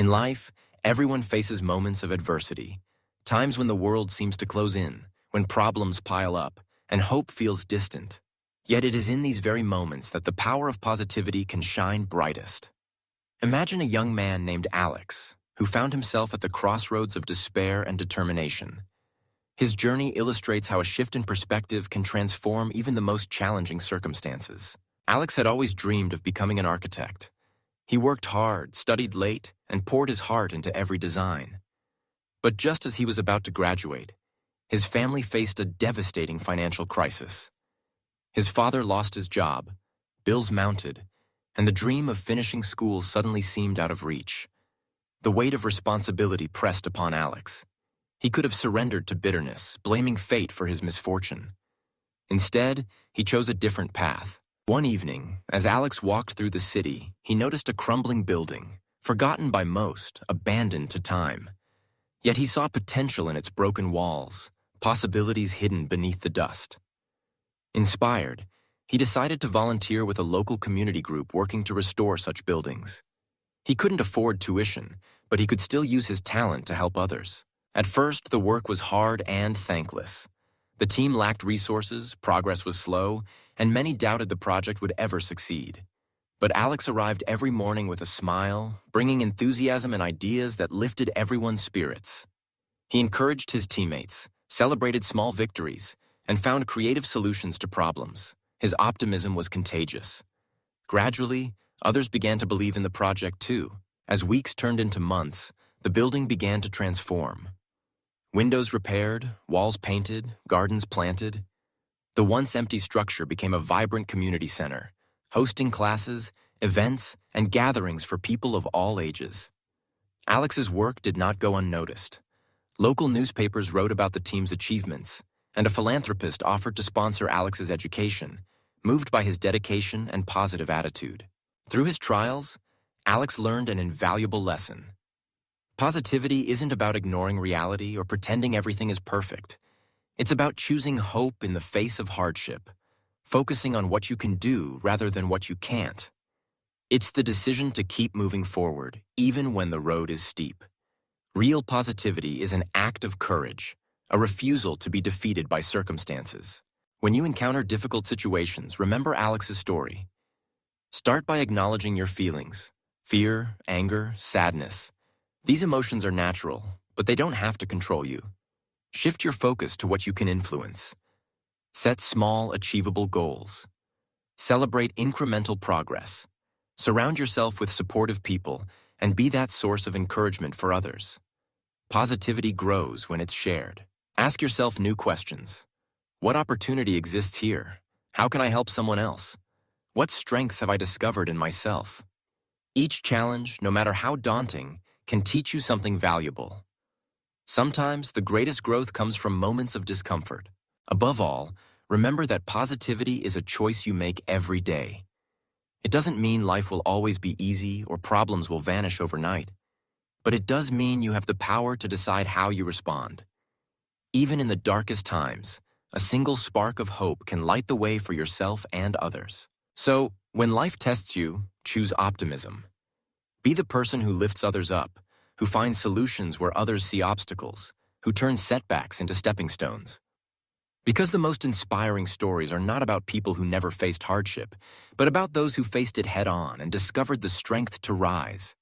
In life, everyone faces moments of adversity, times when the world seems to close in, when problems pile up, and hope feels distant. Yet it is in these very moments that the power of positivity can shine brightest. Imagine a young man named Alex, who found himself at the crossroads of despair and determination. His journey illustrates how a shift in perspective can transform even the most challenging circumstances. Alex had always dreamed of becoming an architect. He worked hard, studied late, and poured his heart into every design. But just as he was about to graduate, his family faced a devastating financial crisis. His father lost his job, bills mounted, and the dream of finishing school suddenly seemed out of reach. The weight of responsibility pressed upon Alex. He could have surrendered to bitterness, blaming fate for his misfortune. Instead, he chose a different path. One evening, as Alex walked through the city, he noticed a crumbling building, forgotten by most, abandoned to time. Yet he saw potential in its broken walls, possibilities hidden beneath the dust. Inspired, he decided to volunteer with a local community group working to restore such buildings. He couldn't afford tuition, but he could still use his talent to help others. At first, the work was hard and thankless. The team lacked resources, progress was slow, and many doubted the project would ever succeed. But Alex arrived every morning with a smile, bringing enthusiasm and ideas that lifted everyone's spirits. He encouraged his teammates, celebrated small victories, and found creative solutions to problems. His optimism was contagious. Gradually, others began to believe in the project too. As weeks turned into months, the building began to transform. Windows repaired, walls painted, gardens planted. The once empty structure became a vibrant community center, hosting classes, events, and gatherings for people of all ages. Alex's work did not go unnoticed. Local newspapers wrote about the team's achievements, and a philanthropist offered to sponsor Alex's education, moved by his dedication and positive attitude. Through his trials, Alex learned an invaluable lesson. Positivity isn't about ignoring reality or pretending everything is perfect. It's about choosing hope in the face of hardship, focusing on what you can do rather than what you can't. It's the decision to keep moving forward, even when the road is steep. Real positivity is an act of courage, a refusal to be defeated by circumstances. When you encounter difficult situations, remember Alex's story. Start by acknowledging your feelings: fear, anger, sadness. These emotions are natural, but they don't have to control you. Shift your focus to what you can influence. Set small, achievable goals. Celebrate incremental progress. Surround yourself with supportive people and be that source of encouragement for others. Positivity grows when it's shared. Ask yourself new questions. What opportunity exists here? How can I help someone else? What strengths have I discovered in myself? Each challenge, no matter how daunting, can teach you something valuable. Sometimes the greatest growth comes from moments of discomfort. Above all, remember that positivity is a choice you make every day. It doesn't mean life will always be easy or problems will vanish overnight, but it does mean you have the power to decide how you respond. Even in the darkest times, a single spark of hope can light the way for yourself and others. So, when life tests you, choose optimism. Be the person who lifts others up, who finds solutions where others see obstacles, who turns setbacks into stepping stones. Because the most inspiring stories are not about people who never faced hardship, but about those who faced it head-on and discovered the strength to rise.